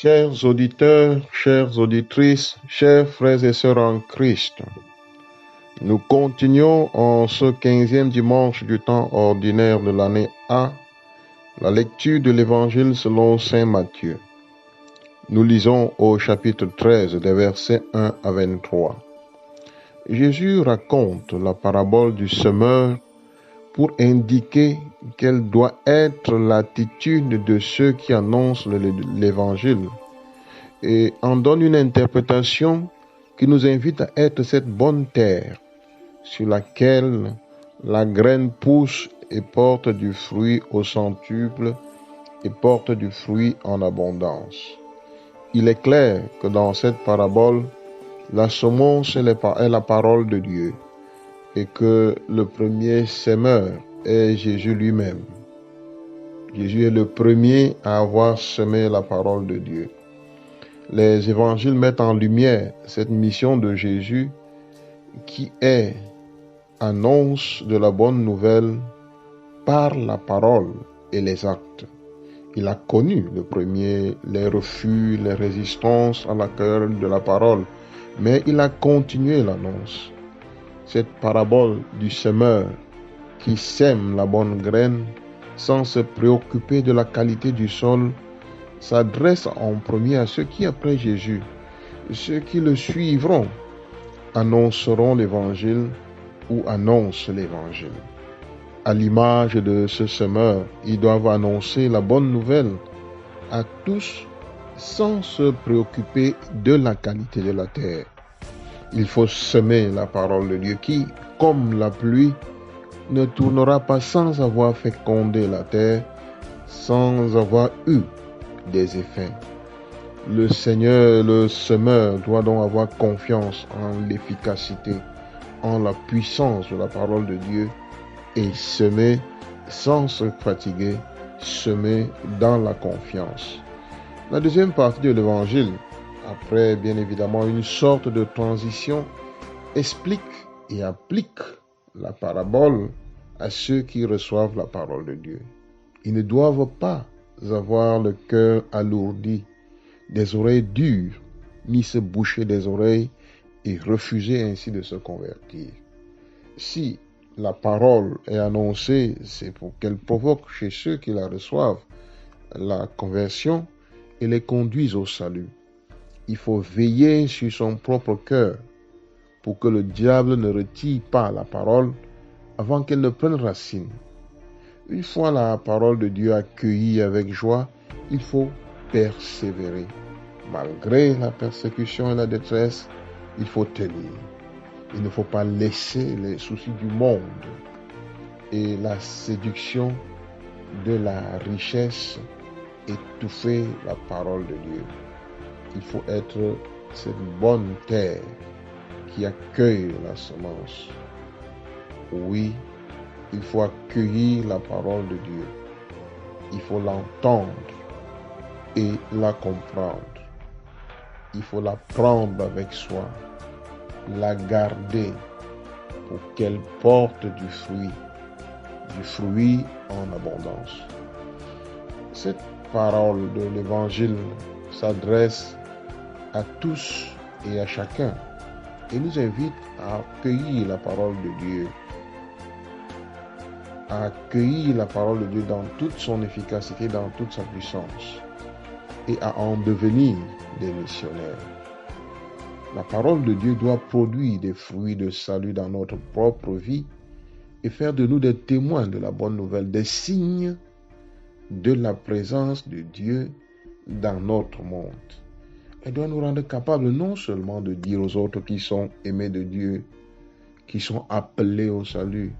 Chers auditeurs, chères auditrices, chers frères et sœurs en Christ, nous continuons en ce 15e dimanche du temps ordinaire de l'année A, la lecture de l'Évangile selon saint Matthieu. Nous lisons au chapitre 13 des versets 1 à 23. Jésus raconte la parabole du semeur pour indiquer quelle doit être l'attitude de ceux qui annoncent l'Évangile et en donne une interprétation qui nous invite à être cette bonne terre sur laquelle la graine pousse et porte du fruit au centuple et porte du fruit en abondance. Il est clair que dans cette parabole, la semence est la parole de Dieu et que le premier semeur est Jésus lui-même. Jésus est le premier à avoir semé la parole de Dieu. Les évangiles mettent en lumière cette mission de Jésus qui est annonce de la bonne nouvelle par la parole et les actes. Il a connu le premier les refus, les résistances à l'accueil de la parole, mais il a continué l'annonce. Cette parabole du semeur qui sème la bonne graine sans se préoccuper de la qualité du sol s'adresse en premier à ceux qui, après Jésus, ceux qui le suivront, annonceront l'évangile ou annoncent l'évangile. À l'image de ce semeur, ils doivent annoncer la bonne nouvelle à tous sans se préoccuper de la qualité de la terre. Il faut semer la parole de Dieu qui, comme la pluie, ne tournera pas sans avoir fécondé la terre, sans avoir eu des effets. Le Seigneur, le semeur, doit donc avoir confiance en l'efficacité, en la puissance de la parole de Dieu et semer sans se fatiguer, semer dans la confiance. La deuxième partie de l'évangile, après bien évidemment une sorte de transition, explique et applique la parabole à ceux qui reçoivent la parole de Dieu. Ils ne doivent pas avoir le cœur alourdi, des oreilles dures, ni se boucher des oreilles et refuser ainsi de se convertir. Si la parole est annoncée, c'est pour qu'elle provoque chez ceux qui la reçoivent la conversion et les conduise au salut. Il faut veiller sur son propre cœur pour que le diable ne retire pas la parole avant qu'elle ne prenne racine. Une fois la parole de Dieu accueillie avec joie, il faut persévérer. Malgré la persécution et la détresse, il faut tenir. Il ne faut pas laisser les soucis du monde et la séduction de la richesse étouffer la parole de Dieu. Il faut être cette bonne terre qui accueille la semence. Oui, il faut accueillir la parole de Dieu. Il faut l'entendre et la comprendre. Il faut la prendre avec soi, la garder pour qu'elle porte du fruit en abondance. Cette parole de l'Évangile s'adresse à tous et à chacun et nous invite à accueillir la parole de Dieu, à accueillir la parole de Dieu dans toute son efficacité, dans toute sa puissance et à en devenir des missionnaires. La parole de Dieu doit produire des fruits de salut dans notre propre vie et faire de nous des témoins de la bonne nouvelle, des signes de la présence de Dieu dans notre monde. Elle doit nous rendre capables non seulement de dire aux autres qui sont aimés de Dieu, qui sont appelés au salut,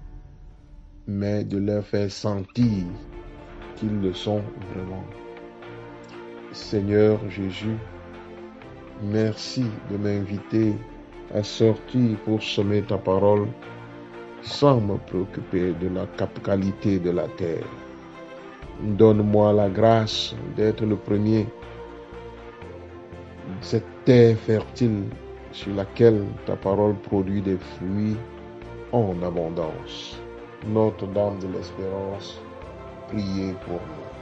mais de leur faire sentir qu'ils le sont vraiment. Seigneur Jésus, merci de m'inviter à sortir pour semer ta parole sans me préoccuper de la qualité de la terre. Donne-moi la grâce d'être le premier, cette terre fertile sur laquelle ta parole produit des fruits en abondance. Notre-Dame de l'Espérance, priez pour nous.